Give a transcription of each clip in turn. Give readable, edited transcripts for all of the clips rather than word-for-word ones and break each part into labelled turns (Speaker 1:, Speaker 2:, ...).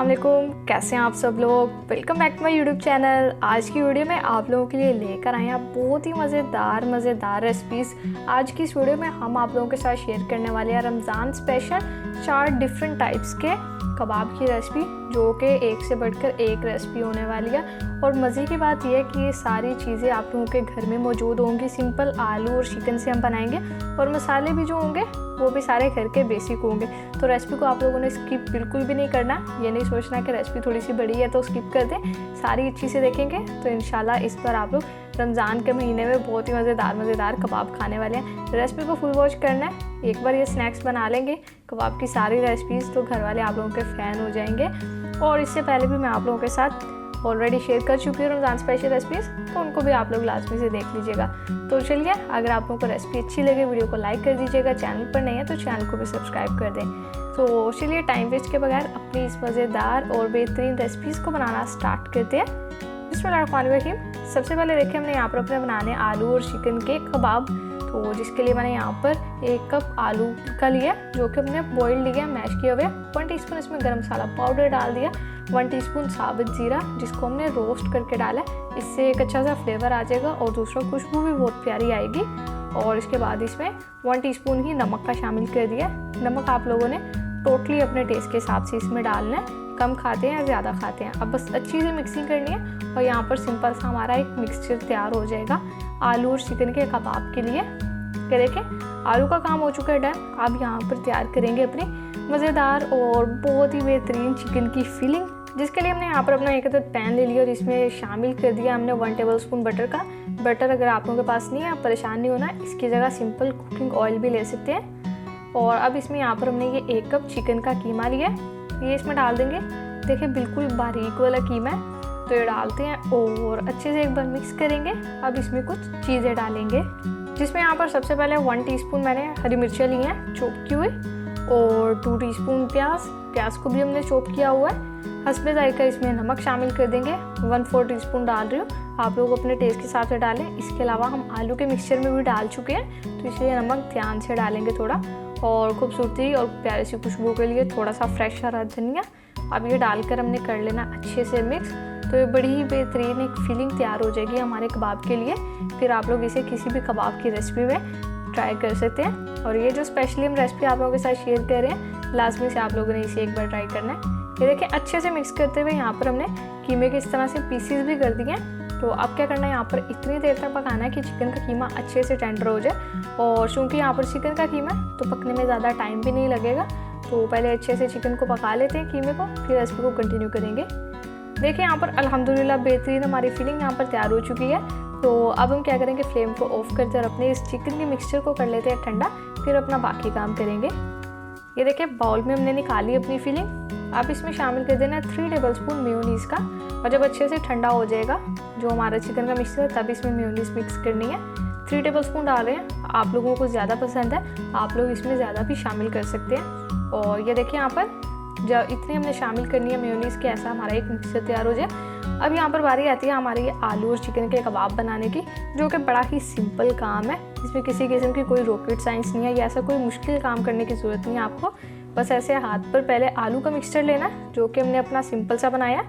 Speaker 1: अस्सलाम वालेकुम, कैसे हैं आप सब लोग। Welcome back to my YouTube channel. आज की वीडियो में आप लोगों के लिए लेकर आए हैं बहुत ही मज़ेदार रेसिपीज़। आज की इस वीडियो में हम आप लोगों के साथ शेयर करने वाले हैं रमज़ान स्पेशल 4 डिफरेंट टाइप्स के कबाब की रेसिपी, जो कि एक से बढ़कर एक रेसिपी होने वाली है। और मज़े की बात यह है कि ये सारी चीज़ें आप लोगों के घर में मौजूद होंगी। सिंपल आलू और चिकन से हम बनाएंगे और मसाले भी जो होंगे वो भी सारे घर के बेसिक होंगे। तो रेसिपी को आप लोगों ने स्किप बिल्कुल भी नहीं करना। ये नहीं सोचना कि रेसिपी थोड़ी सी बड़ी है तो स्किप कर दें, सारी अच्छी से देखेंगे तो इंशाल्लाह इस पर आप लोग रमज़ान के महीने में बहुत ही मज़ेदार कबाब खाने वाले हैं। रेसिपी को फुल वॉच करना है। एक बार ये स्नैक्स बना लेंगे कबाब की सारी रेसिपीज़ तो घर वाले आप लोगों के फ़ैन हो जाएंगे। और इससे पहले भी मैं आप लोगों के साथ ऑलरेडी शेयर कर चुकी हूँ रमज़ान स्पेशल रेसिपीज़, तो उनको भी आप लोग लाजमी से देख लीजिएगा। तो चलिए, अगर आप लोगों को रेसिपी अच्छी लगे वीडियो को लाइक कर दीजिएगा, चैनल पर नहीं है तो चैनल को भी सब्सक्राइब कर दें। तो चलिए, टाइम वेस्ट के बगैर अपनी इस मज़ेदार और बेहतरीन रेसिपीज़ को बनाना स्टार्ट करते हैं। बिस्मिल्लाहिर्रहमानिर्रहीम। सबसे पहले देखिए, हमने यहाँ पर अपने बनाने आलू और चिकन के कबाब। तो जिसके लिए मैंने यहाँ पर 1 कप आलू का लिया, जो कि हमने बॉइल लिया, मैश किया हुआ। 1 टीस्पून इसमें गरम मसाला पाउडर डाल दिया, 1 टीस्पून साबुत जीरा जिसको हमने रोस्ट करके डाला। इससे एक अच्छा सा फ्लेवर आ जाएगा और दूसरा खुशबू भी बहुत प्यारी आएगी। और इसके बाद इसमें 1 टीस्पून ही नमक का शामिल कर दिया। नमक आप लोगों ने टोटली अपने टेस्ट के हिसाब से इसमें डालना है, कम खाते हैं या ज़्यादा खाते हैं। अब बस अच्छी से मिक्सिंग करनी है और यहाँ पर सिंपल सा हमारा एक मिक्सचर तैयार हो जाएगा आलू और चिकन के कबाब के लिए। क्या देखें, आलू का काम हो चुका है डन। अब यहाँ पर तैयार करेंगे अपनी मज़ेदार और बहुत ही बेहतरीन चिकन की फिलिंग, जिसके लिए हमने यहाँ पर अपना एक अदद पैन ले लिया और इसमें शामिल कर दिया हमने 1 टेबलस्पून बटर का। बटर अगर आप लोगों के पास नहीं है, आप परेशान नहीं होना, इसकी जगह सिंपल कुकिंग ऑयल भी ले सकते हैं। और अब इसमें यहाँ पर हमने ये 1 कप चिकन का कीमा लिया, ये इसमें डाल देंगे। देखिए, बिल्कुल बारीक वाला कीमा है, तो ये डालते हैं और अच्छे से एक बार मिक्स करेंगे। अब इसमें कुछ चीज़ें डालेंगे, जिसमें यहाँ पर सबसे पहले 1 टीस्पून मैंने हरी मिर्चें ली हैं चॉप की हुई, और 2 टीस्पून प्याज को भी हमने चॉप किया हुआ है। हस्बे जायका इसमें नमक शामिल कर देंगे, 1/4 टीस्पून डाल रही हूँ, आप लोग अपने टेस्ट के हिसाब से डालें। इसके अलावा हम आलू के मिक्सचर में भी डाल चुके हैं, तो इसलिए नमक ध्यान से डालेंगे थोड़ा। और खूबसूरती और प्यारी सी खुशबू के लिए थोड़ा सा फ्रेश हरा धनिया। अब ये डालकर हमने कर लेना अच्छे से मिक्स। तो ये बड़ी ही बेहतरीन एक फीलिंग तैयार हो जाएगी हमारे कबाब के लिए। फिर आप लोग इसे किसी भी कबाब की रेसिपी में ट्राई कर सकते हैं। और ये जो स्पेशली हम रेसिपी आप लोगों के साथ शेयर कर रहे हैं, लाजमी से आप लोगों ने इसे एक बार ट्राई करना है। ये देखिए, अच्छे से मिक्स करते हुए यहाँ पर हमने कीमे के इस तरह से पीसीज भी कर दिए हैं। तो अब क्या करना है, यहाँ पर इतनी देर तक पकाना है कि चिकन का कीमा अच्छे से टेंडर हो जाए। और चूँकि यहाँ पर चिकन का कीमा है तो पकने में ज़्यादा टाइम भी नहीं लगेगा। तो पहले अच्छे से चिकन को पका लेते हैं कीमे को, फिर रेसिपी को कंटिन्यू करेंगे। देखिए, यहाँ पर अल्हम्दुलिल्लाह बेहतरीन हमारी फिलिंग यहाँ पर तैयार हो चुकी है। तो अब हम क्या करेंगे, फ्लेम को ऑफ करते और अपने इस चिकन के मिक्सचर को कर लेते हैं ठंडा, फिर अपना बाकी काम करेंगे। ये देखिए, बाउल में हमने निकाली अपनी फिलिंग। अब इसमें शामिल कर देना है 3 टेबलस्पून मेयोनीज़ का। और जब अच्छे से ठंडा हो जाएगा जो हमारा चिकन का मिक्सचर है, तब इसमें मेयोनीज़ मिक्स करनी है। 3 टेबलस्पून डाल रहे हैं। आप लोगों को ज़्यादा पसंद है, आप लोग इसमें ज़्यादा भी शामिल कर सकते हैं। और ये देखिए, यहाँ पर जब इतनी हमने शामिल करनी है मेयोनीज़ के, ऐसा हमारा एक मिक्सचर तैयार हो जाए। अब यहाँ पर बारी आती है हमारी आलू और चिकन के कबाब बनाने की, जो कि बड़ा ही सिंपल काम है। इसमें किसी किस्म की कोई रॉकेट साइंस नहीं है, या ऐसा कोई मुश्किल काम करने की ज़रूरत नहीं है आपको। बस ऐसे हाथ पर पहले आलू का मिक्सचर लेना है, जो कि हमने अपना सिंपल सा बनाया,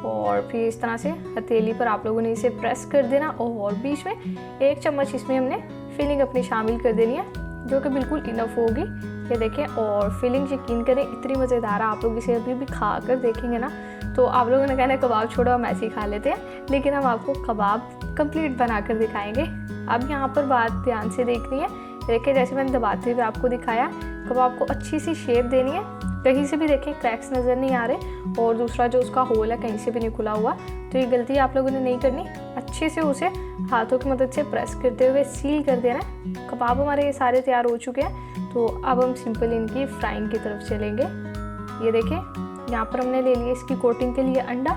Speaker 1: और फिर इस तरह से हथेली पर आप लोगों ने इसे प्रेस कर देना। और बीच में 1 चम्मच इसमें हमने फिलिंग अपनी शामिल कर देनी है, जो कि बिल्कुल इनफ होगी। ये देखें, और फिलिंग यकीन करें इतनी मज़ेदार है, आप लोग इसे अभी भी खा कर देखेंगे ना तो आप लोगों ने कहना कबाब छोड़ो हम ऐसे ही खा लेते हैं, लेकिन हम आपको कबाब कंप्लीट बना कर दिखाएंगे। अब यहाँ पर बात ध्यान से देखनी है। देखिए, जैसे मैंने दबाते हुए आपको दिखाया, कबाब को अच्छी सी शेप देनी है। कहीं से भी देखें क्रैक्स नज़र नहीं आ रहे, और दूसरा जो उसका होल है कहीं से भी नहीं खुला हुआ। तो ये गलती आप लोगों ने नहीं करनी, अच्छे से उसे हाथों की मदद से प्रेस करते हुए सील कर देना है। कबाब हमारे ये सारे तैयार हो चुके हैं। तो अब हम सिंपल इनकी फ्राइंग की तरफ चलेंगे। ये देखें, यहाँ पर हमने ले लिया इसकी कोटिंग के लिए अंडा,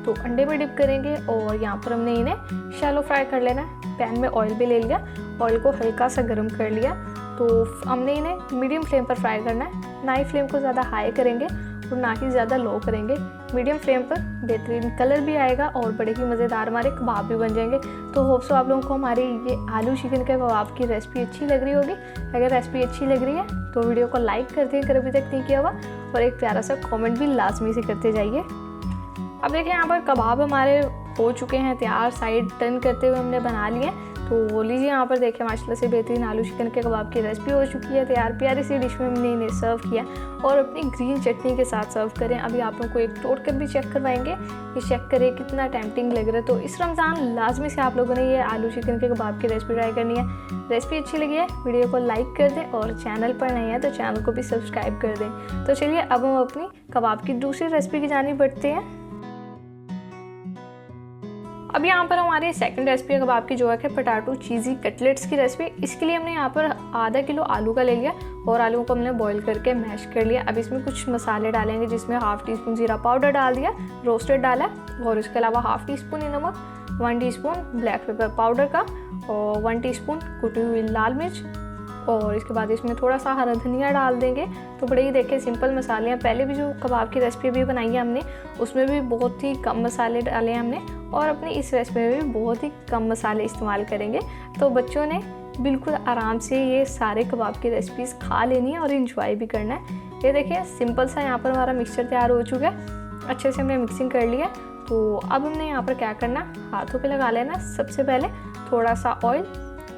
Speaker 1: तो अंडे में डिप करेंगे। और यहाँ पर हमने इन्हें शैलो फ्राई कर लेना है। पैन में ऑयल भी ले लिया, ऑयल को हल्का सा गर्म कर लिया। तो हमने इन्हें मीडियम फ्लेम पर फ्राई करना है, ना ही फ्लेम को ज़्यादा हाई करेंगे और ना ही ज़्यादा लो करेंगे। मीडियम फ्लेम पर बेहतरीन कलर भी आएगा और बड़े ही मज़ेदार हमारे कबाब भी बन जाएंगे। तो होप सो आप लोगों को हमारी ये आलू चिकन के कबाब की रेसिपी अच्छी लग रही होगी। अगर रेसिपी अच्छी लग रही है तो वीडियो को लाइक कर दें अगर अभी तक नहीं किया हुआ, पर एक प्यारा सा कमेंट भी लाजमी से करते जाइए। अब देखिए यहाँ पर कबाब हमारे हो चुके हैं तैयार, साइड टर्न करते हुए हमने बना लिए। तो लीजिए यहाँ पर देखिए माशाल्लाह से बेहतरीन आलू चिकन के कबाब की रेसिपी हो चुकी है तैयार। प्यारी सी डिश में हमने इन्हें सर्व किया और अपनी ग्रीन चटनी के साथ सर्व करें। अभी आप लोगों को एक तोड़ कर भी चेक करवाएंगे, ये चेक करें कितना टेम्पटिंग लग रहा है। तो इस रमज़ान लाजमी से आप लोगों ने ये आलू चिकन के कबाब की रेसिपी ट्राई करनी है। रेसिपी अच्छी लगी है वीडियो को लाइक कर दें और चैनल पर नहीं है तो चैनल को भी सब्सक्राइब कर दें। तो चलिए अब हम अपनी कबाब की दूसरी रेसिपी की जानिब बढ़ते हैं। अब यहाँ पर हमारी सेकंड रेसिपी है कबाब की, जो है कि पोटैटो चीज़ी कटलेट्स की रेसिपी। इसके लिए हमने यहाँ पर आधा किलो आलू का ले लिया और आलू को हमने बॉईल करके मैश कर लिया। अब इसमें कुछ मसाले डालेंगे, जिसमें हाफ़ टी स्पून ज़ीरा पाउडर डाल दिया, रोस्टेड डाला, और इसके अलावा हाफ़ टी स्पून नमक, 1 टीस्पून ब्लैक पेपर पाउडर का और 1 टीस्पून कुटी हुई लाल मिर्च, और इसके बाद इसमें थोड़ा सा हरा धनिया डाल देंगे। तो बड़े ही देखें सिंपल मसाले हैं। पहले भी जो कबाब की रेसिपी भी बनाई है हमने, उसमें भी बहुत ही कम मसाले डाले हैं हमने, और अपनी इस रेसिपी में भी बहुत ही कम मसाले इस्तेमाल करेंगे। तो बच्चों ने बिल्कुल आराम से ये सारे कबाब की रेसिपीज़ खा लेनी है और इंजॉय भी करना है। ये देखिए सिंपल सा यहाँ पर हमारा मिक्सचर तैयार हो चुका है, अच्छे से हमने मिक्सिंग कर लिया। तो अब हमने यहाँ पर क्या करना, हाथों पे लगा लेना सबसे पहले थोड़ा सा ऑयल,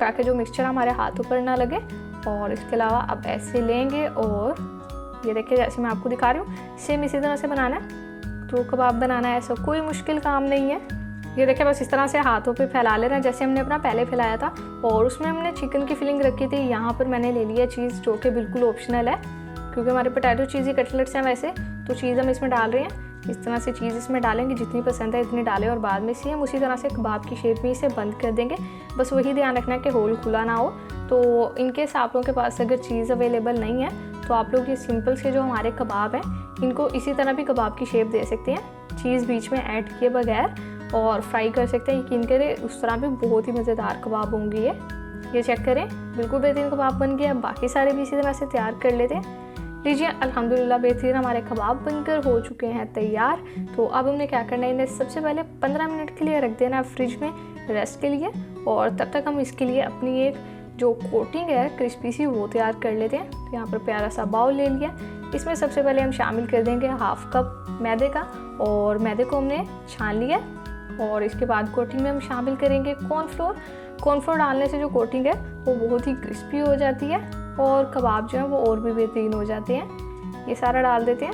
Speaker 1: ताकि जो मिक्सचर हमारे हाथों पर ना लगे। और इसके अलावा अब ऐसे लेंगे और ये देखिए जैसे मैं आपको दिखा रही हूँ सेम इसी तरह से बनाना है। तो कबाब बनाना है ऐसा कोई मुश्किल काम नहीं है। ये देखिए बस इस तरह से हाथों पे फैला लेना है जैसे हमने अपना पहले फैलाया था। और उसमें हमने चिकन की फिलिंग रखी थी, यहाँ पर मैंने ले लिया चीज़, जो कि बिल्कुल ऑप्शनल है क्योंकि हमारे पोटैटो चीज़ी कटलेट्स हैं वैसे। तो चीज़ हम इसमें डाल रहे हैं, इस तरह से चीज़ इसमें डालेंगे, जितनी पसंद है इतनी डालें, और बाद में सेम उसी तरह से कबाब की शेप में इसे बंद कर देंगे। बस वही ध्यान रखना है कि होल खुला ना हो। तो इनकेस आप लोगों के पास अगर चीज़ अवेलेबल नहीं है तो आप लोग ये सिंपल से जो हमारे कबाब हैं इनको इसी तरह भी कबाब की शेप दे सकते हैं, चीज़ बीच में ऐड किए बगैर, और फ्राई कर सकते हैं। यकीन करें उस तरह भी बहुत ही मज़ेदार कबाब होंगे ये चेक करें बिल्कुल बेहतरीन कबाब बन गया। बाकी सारे भी इसी तरह से तैयार कर लेते हैं। लीजिए अल्हम्दुलिल्लाह बेहतरीन हमारे कबाब बनकर हो चुके हैं तैयार। तो अब हमने क्या करना है, इन्हें सबसे पहले 15 मिनट के लिए रख देना है फ्रिज में रेस्ट के लिए, और तब तक हम इसके लिए अपनी एक जो कोटिंग है क्रिस्पी सी वो तैयार कर लेते हैं। तो यहाँ पर प्यारा सा बाउल ले लिया, इसमें सबसे पहले हम शामिल कर देंगे हाफ़ कप मैदे का, और मैदे को हमने छान लिया। और इसके बाद कोटिंग में हम शामिल करेंगे कॉर्नफ्लोर। कॉर्नफ्लोर डालने से जो कोटिंग है वो बहुत ही क्रिस्पी हो जाती है और कबाब जो है वो और भी बेहतरीन हो जाते हैं। ये सारा डाल देते हैं।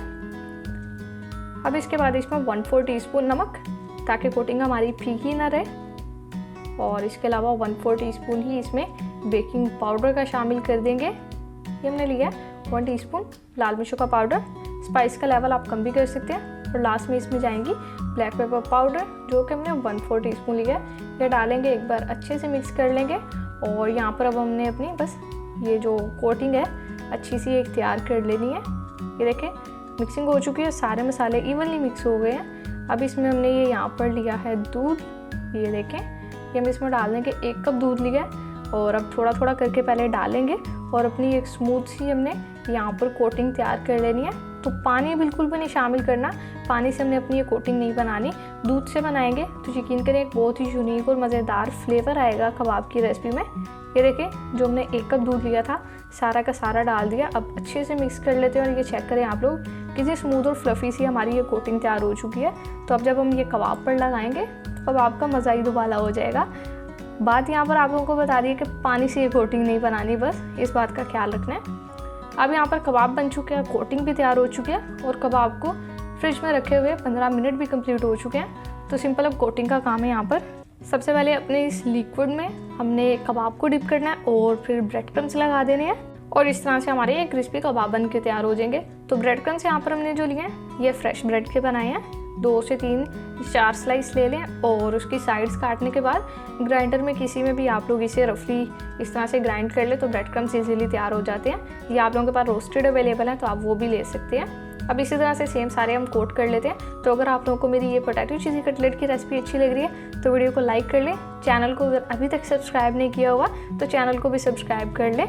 Speaker 1: अब इसके बाद इसमें 1/4 टीस्पून नमक, ताकि कोटिंग हमारी फीकी ना रहे, और इसके अलावा 1/4 टीस्पून ही इसमें बेकिंग पाउडर का शामिल कर देंगे। ये हमने लिया 1 टीस्पून लाल मिर्चों का पाउडर। स्पाइस का लेवल आप कम भी कर सकते हैं। और लास्ट में इसमें जाएंगी ब्लैक पेपर पाउडर, जो कि हमने 1/4 टीस्पून लिया है। ये डालेंगे, एक बार अच्छे से मिक्स कर लेंगे। और यहाँ पर अब हमने अपनी बस ये जो कोटिंग है अच्छी सी एक तैयार कर लेनी है। ये देखें मिक्सिंग हो चुकी है, सारे मसाले इवनली मिक्स हो गए हैं। अब इसमें हमने ये यहाँ पर लिया है दूध, ये देखें ये हम इसमें डाल देंगे 1 कप दूध लिया है। और अब थोड़ा थोड़ा करके पहले डालेंगे और अपनी एक स्मूथ सी हमने यहाँ पर कोटिंग तैयार कर लेनी है। तो पानी बिल्कुल भी नहीं शामिल करना, पानी से हमने अपनी ये कोटिंग नहीं बनानी, दूध से बनाएंगे। तो यकीन करें एक बहुत ही यूनिक और मज़ेदार फ्लेवर आएगा कबाब की रेसिपी में। ये देखें जो हमने 1 कप दूध लिया था सारा का सारा डाल दिया। अब अच्छे से मिक्स कर लेते हैं और ये चेक करें आप लोग कितनी स्मूथ और फ्लफ़ी सी हमारी ये कोटिंग तैयार हो चुकी है। तो अब जब हम ये कबाब पर लगाएंगे तो कबाब का मज़ा ही दुबाला हो जाएगा। बात यहाँ पर आप लोगों को बता दी है कि पानी से ये कोटिंग नहीं बनानी, बस इस बात का ख्याल रखना है। अब यहाँ पर कबाब बन चुके हैं, कोटिंग भी तैयार हो चुकी है और कबाब को फ्रिज में रखे हुए 15 मिनट भी कंप्लीट हो चुके हैं। तो सिंपल अब कोटिंग का काम है। यहाँ पर सबसे पहले अपने इस लिक्विड में हमने कबाब को डिप करना है और फिर ब्रेड क्रम्स लगा देने हैं, और इस तरह से हमारे ये क्रिस्पी कबाब बन के तैयार हो जाएंगे। तो ब्रेड क्रम्स यहाँ पर हमने जो लिए हैं ये फ्रेश ब्रेड के बनाए हैं। 2 से 3 4 स्लाइस ले लें और उसकी साइड्स काटने के बाद ग्राइंडर में किसी में भी आप लोग इसे रफली इस तरह से ग्राइंड कर ले तो ब्रेड क्रम्स इजीली तैयार हो जाते हैं। या आप लोगों के पास रोस्टेड अवेलेबल है तो आप वो भी ले सकते हैं। अब इसी तरह से सेम सारे हम कोट कर लेते हैं। तो अगर आप लोगों को मेरी ये पोटैटो चीज़ी कटलेट की रेसिपी अच्छी लग रही है तो वीडियो को लाइक कर लें। चैनल को अगर अभी तक सब्सक्राइब नहीं किया होगा तो चैनल को भी सब्सक्राइब कर लें।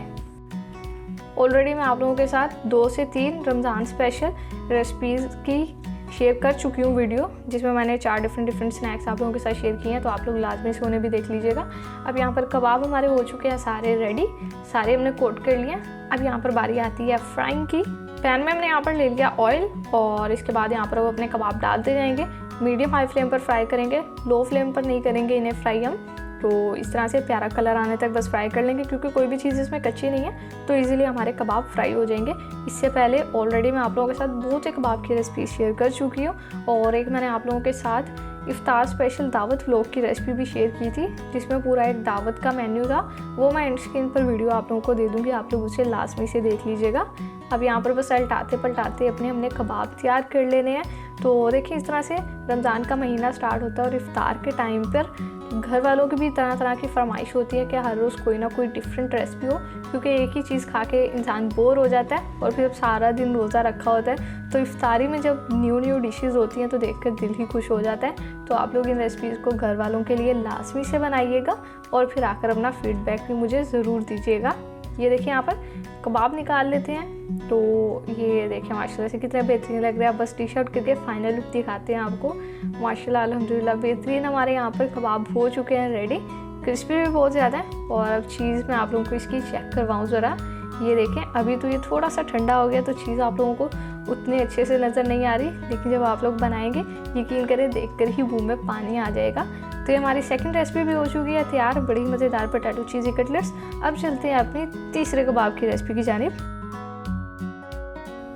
Speaker 1: ऑलरेडी मैं आप लोगों के साथ 2 से 3 रमज़ान स्पेशल रेसिपीज़ की शेयर कर चुकी हूँ वीडियो, जिसमें मैंने 4 डिफरेंट स्नैक्स आप लोगों के साथ शेयर किए हैं। तो आप लोग लाजमी से उन्हें भी देख लीजिएगा। अब यहाँ पर कबाब हमारे हो चुके हैं सारे रेडी, सारे हमने कोट कर लिए। अब यहाँ पर बारी आती है फ्राइंग की। पैन में हमने यहाँ पर ले लिया ऑयल और इसके बाद यहाँ पर वो अपने कबाब डालते जाएंगे। मीडियम हाई फ्लेम पर फ्राई करेंगे, लो फ्लेम पर नहीं करेंगे इन्हें फ्राई हम। तो इस तरह से प्यारा कलर आने तक बस फ्राई कर लेंगे, क्योंकि कोई भी चीज़ इसमें कच्ची नहीं है तो इजीली हमारे कबाब फ्राई हो जाएंगे। इससे पहले ऑलरेडी मैं आप लोगों के साथ बहुत से कबाब की रेसिपी शेयर कर चुकी हूँ और एक मैंने आप लोगों के साथ इफ्तार स्पेशल दावत व्लॉग की रेसिपी भी शेयर की थी, जिसमें पूरा एक दावत का मेन्यू था। वो मैं एंड स्क्रीन पर वीडियो आप लोगों को दे दूँगी, आप लोग उसे लास्ट में से देख लीजिएगा। अब यहाँ पर बस उल्टाते पलटाते हमने कबाब तैयार कर लेने हैं। तो देखिए इस तरह से रमज़ान का महीना स्टार्ट होता है और इफ्तार के टाइम पर घर वालों की भी तरह तरह की फरमाइश होती है कि हर रोज़ कोई ना कोई डिफरेंट रेसिपी हो, क्योंकि एक ही चीज़ खा के इंसान बोर हो जाता है और फिर सारा दिन रोज़ा रखा होता है। तो इफ्तारी में जब न्यू डिशेज़ होती हैं तो देखकर दिल ही खुश हो जाता है। तो आप लोग इन रेसिपीज़ को घर वालों के लिए लाजमी से बनाइएगा और फिर आकर अपना फीडबैक भी मुझे ज़रूर दीजिएगा। ये देखिए यहाँ पर कबाब निकाल लेते हैं। तो ये देखिए माशाल्लाह से कितने बेहतरीन लग रहे हैं। बस डिश आउट करके फाइनल लुक दिखाते हैं आपको। माशाल्लाह अल्हम्दुलिल्लाह बेहतरीन हमारे यहाँ पर कबाब हो चुके हैं रेडी। क्रिस्पी भी बहुत ज़्यादा है। और अब चीज़ मैं आप लोगों को इसकी चेक करवाऊँ ज़रा। ये देखें अभी तो ये थोड़ा सा ठंडा हो गया तो चीज़ आप लोगों को उतनी अच्छे से नज़र नहीं आ रही, लेकिन जब आप लोग बनाएंगे यकीन करें देखकर ही मुँह में पानी आ जाएगा। तो ये हमारी सेकंड रेसिपी भी हो चुकी है तैयार, बड़ी मज़ेदार पोटैटो चीज़ी कटलेट्स। अब चलते हैं अपनी तीसरे कबाब की रेसिपी की जानिब।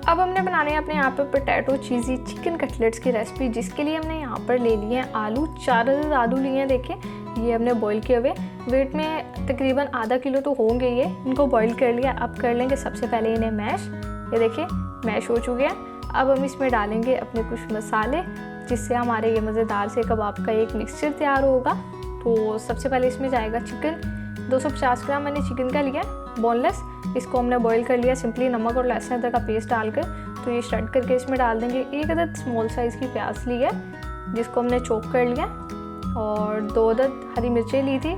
Speaker 1: अब हमने बनाने हैं अपने यहाँ पर पोटैटो चीज़ी चिकन कटलेट्स की रेसिपी, जिसके लिए हमने यहाँ पर ले लिए हैं आलू। 4 अदद आलू लिए हैं। देखिए ये हमने बॉईल किए हुए, वेट में तकरीबन आधा किलो तो होंगे ये। इनको बॉईल कर लिया। अब कर लेंगे सबसे पहले इन्हें मैश। ये देखिए मैश हो चुके हैं। अब हम इसमें डालेंगे अपने कुछ मसाले, जिससे हमारे ये मज़ेदार से कबाब का एक मिक्सचर तैयार होगा। तो सबसे पहले इसमें जाएगा चिकन। 250 ग्राम मैंने चिकन का लिया बोनलेस। इसको हमने बॉईल कर लिया सिंपली नमक और लहसुन अदरक का पेस्ट डालकर। तो ये श्रेड करके इसमें डाल देंगे। 1 अदद स्मॉल साइज़ की प्याज ली है जिसको हमने चॉप कर लिया, और 2 अदद हरी मिर्चें ली थी,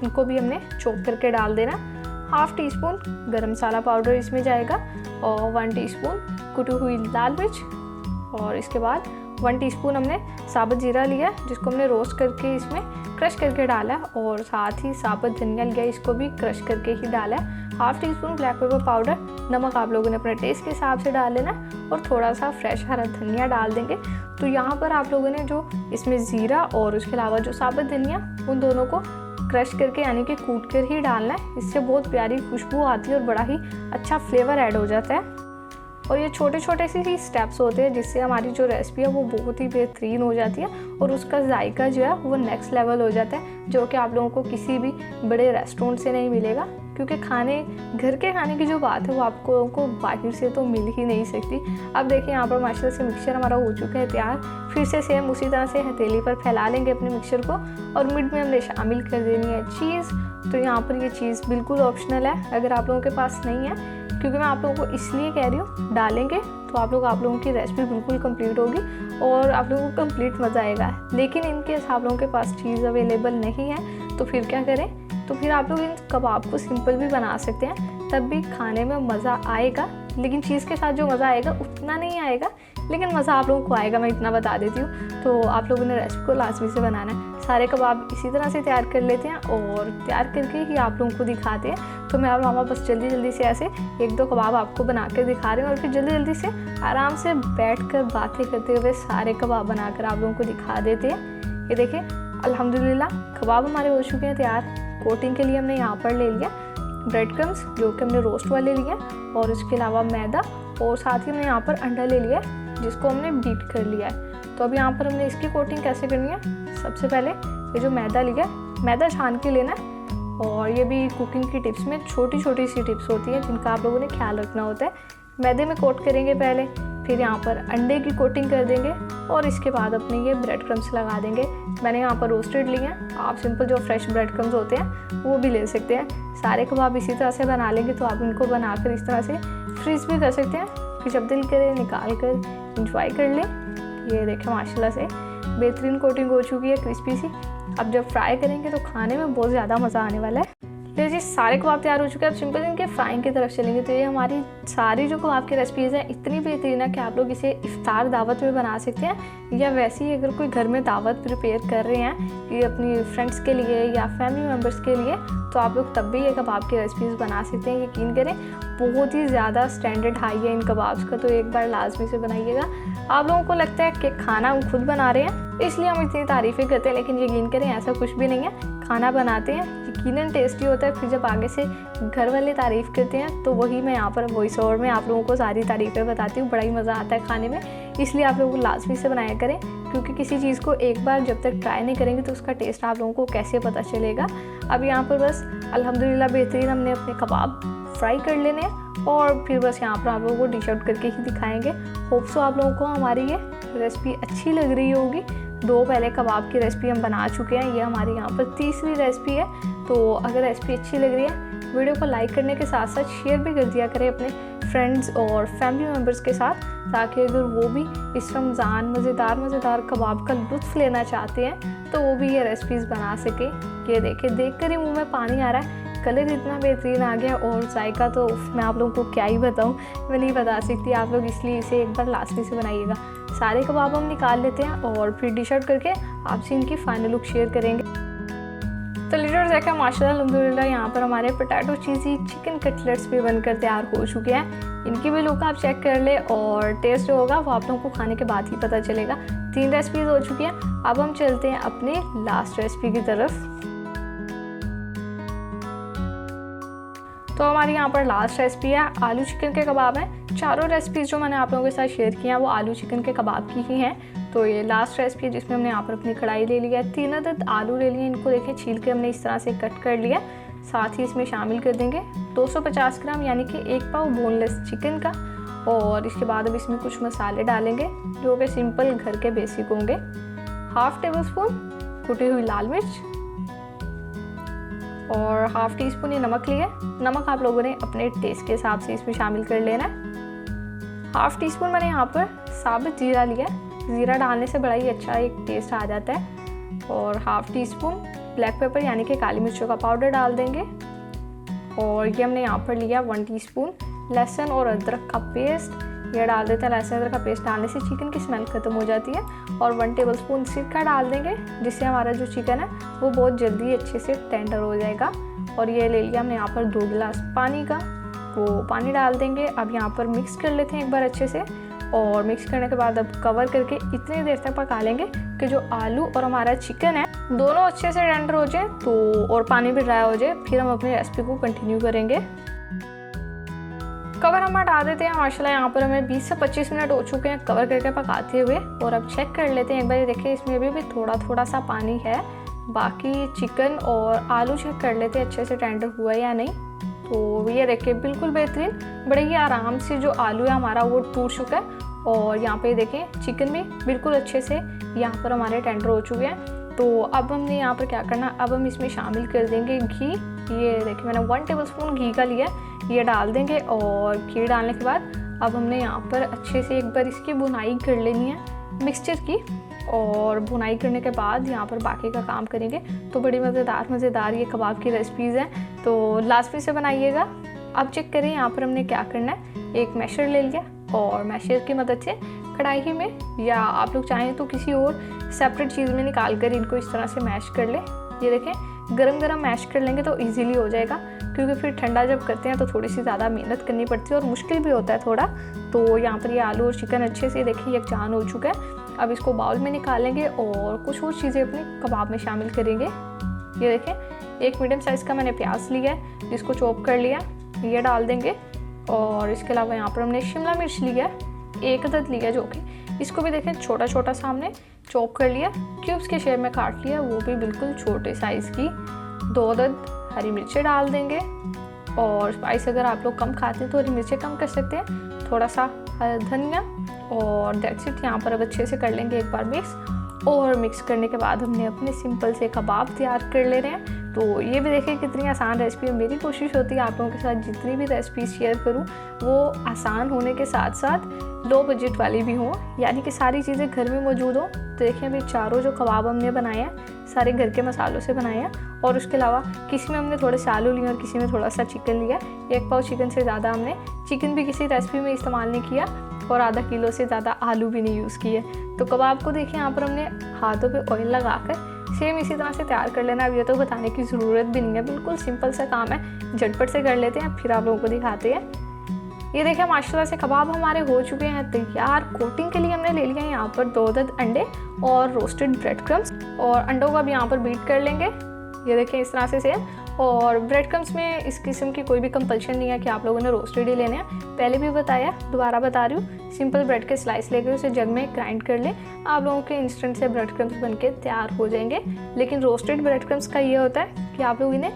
Speaker 1: इनको भी हमने चॉप करके डाल देना। हाफ़ टी स्पून गरम मसाला पाउडर इसमें जाएगा और 1 टीस्पून कुटी हुई लाल मिर्च, और इसके बाद 1 टीस्पून हमने साबुत जीरा लिया जिसको हमने रोस्ट करके इसमें क्रश करके डाला, और साथ ही साबुत धनिया लिया, इसको भी क्रश करके ही डाला। Half tea spoon black pepper powder, नमक आप लोगों ने अपने टेस्ट के हिसाब से डाल लेना, और थोड़ा सा फ्रेश हरा धनिया डाल देंगे। तो यहाँ पर आप लोगों ने जो इसमें ज़ीरा और उसके अलावा जो साबुत धनिया, उन दोनों को क्रश करके यानी कि कूट कर ही डालना है। इससे बहुत प्यारी खुशबू आती है और बड़ा ही अच्छा फ्लेवर ऐड हो जाता है। और ये छोटे छोटे से ही स्टेप्स होते हैं जिससे हमारी जो रेसिपी है वो बहुत ही बेहतरीन हो जाती है और उसका जायका जो है वो नेक्स्ट लेवल हो जाता है, जो कि आप लोगों को किसी भी बड़े रेस्टोरेंट से नहीं मिलेगा। क्योंकि घर के खाने की जो बात है वो आपको बाहर से तो मिल ही नहीं सकती। अब देखिए यहाँ पर माशाल्लाह से मिक्सचर हमारा हो चुका है तैयार। फिर से सेम उसी तरह से हथेली पर फैला लेंगे अपने मिक्सचर को, और मिड में हमने शामिल कर देनी है चीज़। तो यहाँ पर ये चीज़ बिल्कुल ऑप्शनल है अगर आप लोगों के पास नहीं है, क्योंकि मैं आप लोगों को इसलिए कह रही हूँ डालेंगे तो आप लोगों की रेसिपी बिल्कुल कंप्लीट होगी और आप लोगों को कंप्लीट मज़ा आएगा। लेकिन इनकेस आप लोगों के पास चीज़ अवेलेबल नहीं है तो फिर क्या करें, तो फिर आप लोग इन कबाब को सिंपल भी बना सकते हैं, तब भी खाने में मज़ा आएगा। लेकिन चीज़ के साथ जो मज़ा आएगा उतना नहीं आएगा, लेकिन मज़ा आप लोगों को आएगा, मैं इतना बता देती हूँ। तो आप लोगों ने रेसिपी को लाजमी से बनाना है। सारे कबाब इसी तरह से तैयार कर लेते हैं और तैयार करके ही आप लोगों को दिखाते हैं। तो मैं और मामा बस जल्दी से ऐसे 1-2 कबाब आपको बना कर दिखा रहे हैं, और फिर जल्दी से आराम से बैठकर बातें करते हुए सारे कबाब बनाकर आप लोगों को दिखा देते हैं। ये देखिए अल्हम्दुलिल्लाह कबाब हमारे हो चुके हैं तैयार। कोटिंग के लिए हमने यहाँ पर ले लिया ब्रेड क्रम्स, जो कि हमने रोस्ट वाले लिए, और इसके अलावा मैदा, और साथ ही हमने यहाँ पर अंडा ले लिया जिसको हमने बीट कर लिया है। तो अब यहाँ पर हमने इसकी कोटिंग कैसे करनी है, सबसे पहले ये जो मैदा लिया, मैदा छान के लेना है। और ये भी कुकिंग की टिप्स में छोटी सी टिप्स होती है जिनका आप लोगों ने ख्याल रखना होता है। मैदे में कोट करेंगे पहले, फिर यहाँ पर अंडे की कोटिंग कर देंगे, और इसके बाद अपने ये ब्रेड क्रम्स लगा देंगे। मैंने यहाँ पर रोस्टेड लिए हैं, आप सिंपल जो फ्रेश ब्रेड क्रम्स होते हैं वो भी ले सकते हैं। सारे कबाब इसी तरह से बना लेंगे, तो आप इनको बनाकर इस तरह से फ्रीज भी कर सकते हैं, फिर जब दिल करे निकाल कर इंजॉय कर लें। ये देखें माशाल्लाह से बेहतरीन कोटिंग हो चुकी है क्रिस्पी सी। अब जब फ्राई करेंगे तो खाने में बहुत ज़्यादा मज़ा आने वाला है। तो जी सारे कबाब तैयार हो चुके हैं। अब सिंपल इनके फ्राइंग की तरफ चलेंगे। तो ये हमारी सारी जो कबाब की रेसिपीज़ हैं इतनी बेहतरीन है कि आप लोग इसे इफ्तार दावत में बना सकते हैं, या वैसे ही अगर कोई घर में दावत प्रिपेयर कर रहे हैं कि अपनी फ्रेंड्स के लिए या फैमिली मेम्बर्स के लिए, तो आप लोग तब भी ये कबाब की रेसिपीज़ बना सकते हैं। यकीन करें बहुत ही ज़्यादा स्टैंडर्ड हाई है इन कबाब्स का, तो एक बार लाजमी से बनाइएगा। आप लोगों को लगता है कि खाना हम खुद बना रहे हैं इसलिए हम इतनी तारीफ़ें करते हैं, लेकिन यकीन करें ऐसा कुछ भी नहीं है। खाना बनाते हैं यकीनन टेस्टी होता है, फिर जब आगे से घर वाले तारीफ़ करते हैं तो वही मैं यहाँ पर वॉइस ओवर में आप लोगों को सारी तारीफ़ें बताती हूँ। बड़ा ही मज़ा आता है खाने में, इसलिए आप लोगों को लाजमी से बनाया करें, क्योंकि किसी चीज़ को एक बार जब तक ट्राई नहीं करेंगे तो उसका टेस्ट आप लोगों को कैसे पता चलेगा। अब यहाँ पर बस अल्हम्दुलिल्लाह बेहतरीन हमने अपने कबाब फ्राई कर लेने हैं और फिर बस यहाँ पर आप लोगों को डिश आउट करके ही दिखाएंगे। होप सो आप लोगों को हमारी ये रेसिपी अच्छी लग रही होगी। 2 पहले कबाब की रेसिपी हम बना चुके हैं, ये हमारी यहाँ पर तीसरी रेसिपी है। तो अगर रेसिपी अच्छी लग रही है वीडियो को लाइक करने के साथ साथ शेयर भी कर दिया करें अपने फ्रेंड्स और फैमिली मेम्बर्स के साथ, ताकि अगर वो भी इस रमज़ान मज़ेदार कबाब का लुत्फ़ लेना चाहते हैं तो वो भी ये रेसिपीज़ बना सके। ये देख कर ही मुँह में पानी आ रहा है, कलर इतना बेहतरीन आ गया और जायका तो मैं आप लोगों को क्या ही बताऊँ, मैं नहीं बता सकती आप लोग, इसलिए इसे एक बार लाजमी से बनाइएगा। सारे कबाब हम निकाल लेते हैं और फिर डिश आउट करके आपसे इनकी फाइनल लुक शेयर करेंगे। तो लीडर्स देखा माशाल्लाह अल्हम्दुलिल्लाह यहाँ पर हमारे पोटैटो चीज़ी चिकन कटलेट्स भी बनकर तैयार हो चुके हैं। इनकी भी लुक आप चेक कर ले और टेस्ट जो होगा वो आप लोगों को खाने के बाद ही पता चलेगा। 3 रेसिपीज़ हो चुकी हैं। अब हम चलते हैं अपने लास्ट रेसिपी की तरफ। तो हमारी यहाँ पर लास्ट रेसिपी है आलू चिकन के कबाब हैं। चारों रेसिपीज़ जो मैंने आप लोगों के साथ शेयर की हैं वो आलू चिकन के कबाब की ही हैं। तो ये लास्ट रेसिपी है जिसमें हमने यहाँ पर अपनी कढ़ाई ले लिया है। 3 अदद आलू ले लिए, इनको देखें छील के हमने इस तरह से कट कर लिया। साथ ही इसमें शामिल कर देंगे 250 ग्राम यानी कि 1 पाव बोनलेस चिकन का, और इसके बाद अब इसमें कुछ मसाले डालेंगे जो कि सिंपल घर के बेसिक होंगे। 1/2 टेबल स्पून कुटी हुई लाल मिर्च और 1/2 टीस्पून ये नमक लिया। नमक आप लोगों ने अपने टेस्ट के हिसाब से इसमें शामिल कर लेना है। 1/2 टीस्पून मैंने यहाँ पर साबुत जीरा लिया। ज़ीरा डालने से बड़ा ही अच्छा एक टेस्ट आ जाता है। और 1/2 टीस्पून ब्लैक पेपर यानी कि काली मिर्चों का पाउडर डाल देंगे। और ये हमने यहाँ पर लिया 1 टीस्पून लहसुन और अदरक का पेस्ट, ये डाल देते हैं। लहसुन अदरक का पेस्ट डालने से चिकन की स्मेल ख़त्म हो जाती है। और 1 टेबल स्पून सिरका डाल देंगे, जिससे हमारा जो चिकन है वो बहुत जल्दी अच्छे से टेंडर हो जाएगा। और ये ले लिया हमने यहाँ पर 2 गिलास पानी का, वो पानी डाल देंगे। अब यहाँ पर मिक्स कर लेते हैं एक बार अच्छे से, और मिक्स करने के बाद अब कवर करके इतनी देर तक पका लेंगे कि जो आलू और हमारा चिकन है दोनों अच्छे से टेंडर हो जाए तो और पानी भी ड्राई हो जाए। फिर हम अपनी रेसिपी को कंटिन्यू करेंगे। कवर हम डाल देते हैं। माशाल्लाह यहाँ पर हमें 20 से 25 मिनट हो चुके हैं कवर करके पकाते हुए। और अब चेक कर लेते हैं एक बार, ये देखिए इसमें अभी भी थोड़ा सा पानी है। बाकी चिकन और आलू चेक कर लेते हैं अच्छे से टेंडर हुआ है या नहीं। तो ये देखिए बिल्कुल बेहतरीन, बड़े ही आराम से जो आलू है हमारा वो टूट चुका है। और यहाँ पे देखें चिकन भी बिल्कुल अच्छे से यहाँ पर हमारे टेंडर हो चुके हैं। तो अब हमने यहाँ पर क्या करना, अब हम इसमें शामिल कर देंगे घी। ये देखिए मैंने 1 टेबल स्पून घी का लिया, ये डाल देंगे। और घी डालने के बाद अब हमने यहाँ पर अच्छे से एक बार इसकी बुनाई कर लेनी है मिक्सचर की। और बुनाई करने के बाद यहाँ पर बाकी का काम करेंगे। तो बड़ी मज़ेदार ये कबाब की रेसिपीज़ हैं, तो लास्ट में से बनाइएगा। अब चेक करें यहाँ पर हमने क्या करना है। एक मैशर ले लिया और मैशर की मदद से कढ़ाई में, या आप लोग चाहें तो किसी और सेपरेट चीज़ में निकाल कर इनको इस तरह से मैश कर ले। ये देखें गरम मैश कर लेंगे तो इजीली हो जाएगा, क्योंकि फिर ठंडा जब करते हैं तो थोड़ी सी ज़्यादा मेहनत करनी पड़ती है और मुश्किल भी होता है थोड़ा। तो यहाँ पर ये आलू और चिकन अच्छे से देखिए यकजान हो चुका है। अब इसको बाउल में निकालेंगे और कुछ और चीज़ें अपने कबाब में शामिल करेंगे। ये देखें एक मीडियम साइज़ का मैंने प्याज लिया है जिसको चॉप कर लिया, ये डाल देंगे। और इसके अलावा यहाँ पर हमने शिमला मिर्च लिया है, 1 अदद लिया, जो कि इसको भी देखें छोटा सा हमने चॉप कर लिया, क्यूब्स के शेप में काट लिया, वो भी बिल्कुल छोटे साइज़ की। 2 अदद हरी मिर्चें डाल देंगे। और स्पाइस अगर आप लोग कम खाते हैं तो हरी मिर्चें कम कर सकते हैं। थोड़ा सा धनिया और दैट्स इट। यहाँ पर अब अच्छे से कर लेंगे एक बार मिक्स। और मिक्स करने के बाद हमने अपने सिंपल से कबाब तैयार कर ले रहे हैं। तो ये भी देखिए कितनी आसान रेसिपी है। मेरी कोशिश होती है आप लोगों के साथ जितनी भी रेसिपी शेयर करूँ वो आसान होने के साथ साथ लो बजट वाली भी हों, यानी कि सारी चीज़ें घर में मौजूद हों। तो देखिए अभी चारों जो कबाब हमने बनाए हैं सारे घर के मसालों से बनाए हैं। और उसके अलावा किसी में हमने थोड़े से आलू लिए और किसी में थोड़ा सा चिकन लिया। 1 पाव चिकन से ज़्यादा हमने चिकन भी किसी रेसिपी में इस्तेमाल नहीं किया और आधा किलो से ज़्यादा आलू भी नहीं यूज़ किए। तो कबाब को देखिए यहाँ पर हमने हाथों पे ऑयल लगाकर सेम इसी तरह से तैयार कर लेना। अब ये तो बताने की ज़रूरत भी नहीं है, बिल्कुल सिंपल सा काम है, झटपट से कर लेते हैं, फिर आप लोगों को दिखाते हैं। ये देखिए माशाल्लाह से कबाब हमारे हो चुके हैं तैयार। कोटिंग के लिए हमने ले लिया है यहाँ पर 2 अदद अंडे और रोस्टेड ब्रेड क्रम्स, और अंडों को अब यहाँ पर बीट कर लेंगे। ये देखिए इस तरह से सेम। और ब्रेड क्रम्स में इस किस्म की कोई भी कंपल्शन नहीं है कि आप लोगों ने रोस्टेड ही लेने हैं, पहले भी बताया, दोबारा बता रही हूँ। सिंपल ब्रेड के स्लाइस लेकर उसे जग में ग्राइंड कर लें, आप लोगों के इंस्टेंट से ब्रेड क्रम्स बनके तैयार हो जाएंगे। लेकिन रोस्टेड ब्रेड क्रम्स का ये होता है कि आप लोग इन्हें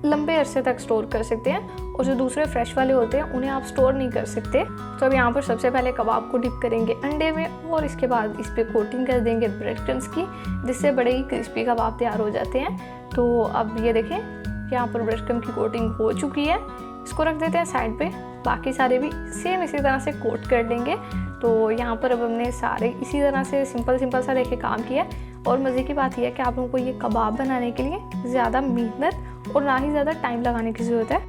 Speaker 1: लंबे अरसे तक स्टोर कर सकते हैं, और जो दूसरे फ्रेश वाले होते हैं उन्हें आप स्टोर नहीं कर सकते। तो अब यहाँ पर सबसे पहले कबाब को डिप करेंगे अंडे में, और इसके बाद इस पर कोटिंग कर देंगे ब्रेड क्रम्स की, जिससे बड़े ही क्रिस्पी कबाब तैयार हो जाते हैं। तो अब ये देखें यहाँ पर ब्रेड क्रम्स की कोटिंग हो चुकी है, इसको रख देते हैं साइड पे। बाकी सारे भी सेम इसी तरह से कोट कर लेंगे। तो यहाँ पर अब हमने सारे इसी तरह से सिंपल सा देखे काम किया। और मज़े की बात यह है कि आप लोगों को ये कबाब बनाने के लिए ज़्यादा मेहनत और ना ही ज़्यादा टाइम लगाने की ज़रूरत है।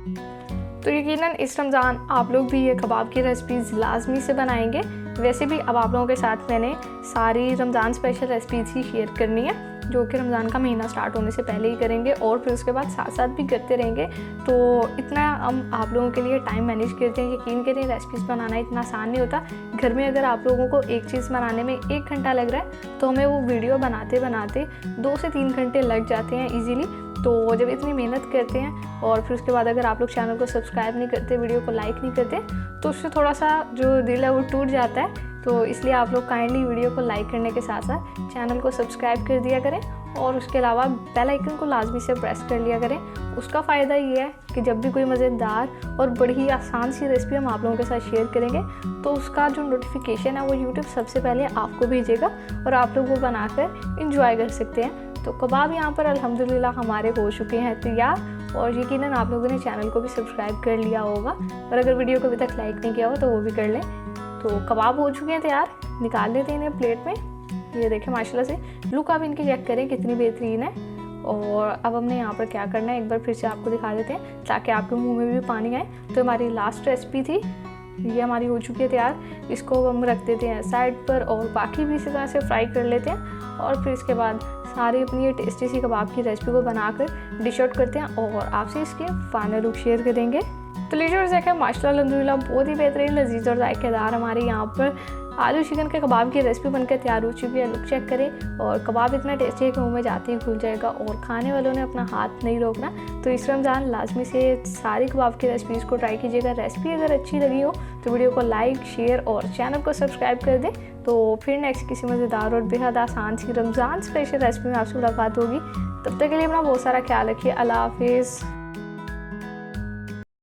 Speaker 1: तो यकीनन इस रमज़ान आप लोग भी ये कबाब की रेसिपीज़ लाजमी से बनाएंगे। वैसे भी अब आप लोगों के साथ मैंने सारी रमज़ान स्पेशल रेसिपीज़ ही शेयर करनी है, जो कि रमज़ान का महीना स्टार्ट होने से पहले ही करेंगे, और फिर उसके बाद साथ साथ भी करते रहेंगे। तो इतना हम आप लोगों के लिए टाइम मैनेज करते हैं। यकीन करें रेसिपीज़ बनाना इतना आसान नहीं होता। घर में अगर आप लोगों को एक चीज़ बनाने में 1 घंटा लग रहा है, तो हमें वो वीडियो बनाते बनाते 2 से 3 घंटे लग जाते हैं ईजीली। तो जब इतनी मेहनत करते हैं और फिर उसके बाद अगर आप लोग चैनल को सब्सक्राइब नहीं करते, वीडियो को लाइक नहीं करते, तो उससे थोड़ा सा जो दिल है वो टूट जाता है। तो इसलिए आप लोग काइंडली वीडियो को लाइक करने के साथ साथ चैनल को सब्सक्राइब कर दिया करें, और उसके अलावा बेल आइकन को लाजमी से प्रेस कर लिया करें। उसका फ़ायदा ये है कि जब भी कोई मज़ेदार और बड़ी ही आसान सी रेसिपी हम आप लोगों के साथ शेयर करेंगे, तो उसका जो नोटिफिकेशन है वो यूट्यूब सबसे पहले आपको भेजेगा और आप लोग वो बनाकर इंजॉय कर सकते हैं। तो कबाब यहाँ पर अल्हम्दुलिल्लाह हमारे हो चुके हैं तैयार, और यकीनन आप लोगों ने चैनल को भी सब्सक्राइब कर लिया होगा, और अगर वीडियो को अभी तक लाइक नहीं किया हो तो वो भी कर लें। तो कबाब हो चुके हैं तैयार, निकाल लेते हैं इन्हें प्लेट में। ये देखें माशाल्लाह से लुक आप इनकी चेक करें कितनी बेहतरीन है। और अब हमने यहाँ पर क्या करना है एक बार फिर से आपको दिखा देते हैं, ताकि आपके मुंह में भी पानी आए। तो हमारी लास्ट रेसिपी थी, ये हमारी हो चुकी है तैयार। इसको हम रख देते हैं साइड पर, और बाकी भी इसी तरह से फ्राई कर लेते हैं। और फिर इसके बाद सारी अपनी ये टेस्टी सी कबाब की रेसिपी को बनाकर डिश आउट करते हैं, और आपसे इसके फाइनल लुक शेयर करेंगे। तो लीजिए देखें माशाल्लाह अल्हम्दुलिल्लाह बहुत ही बेहतरीन लजीज और जायकेदार हमारे यहाँ पर आलू चिकन के कबाब की रेसिपी बनकर तैयार हो चुकी है। लुक चेक करें, और कबाब इतना टेस्टी है कि मुंह में जाते ही खुल जाएगा, और खाने वालों ने अपना हाथ नहीं रोकना। तो इस रमज़ान लाजमी से सारी कबाब की रेसिपीज़ को ट्राई कीजिएगा। रेसिपी अगर अच्छी लगी हो तो वीडियो को लाइक, शेयर और चैनल को सब्सक्राइब कर दें। तो फिर नेक्स्ट किसी मज़ेदार और बेहद आसान सी रमज़ान स्पेशल रेसिपी में आपसे मुलाकात होगी। तब तक के लिए अपना बहुत सारा ख्याल रखिए। अल्लाह हाफिज़।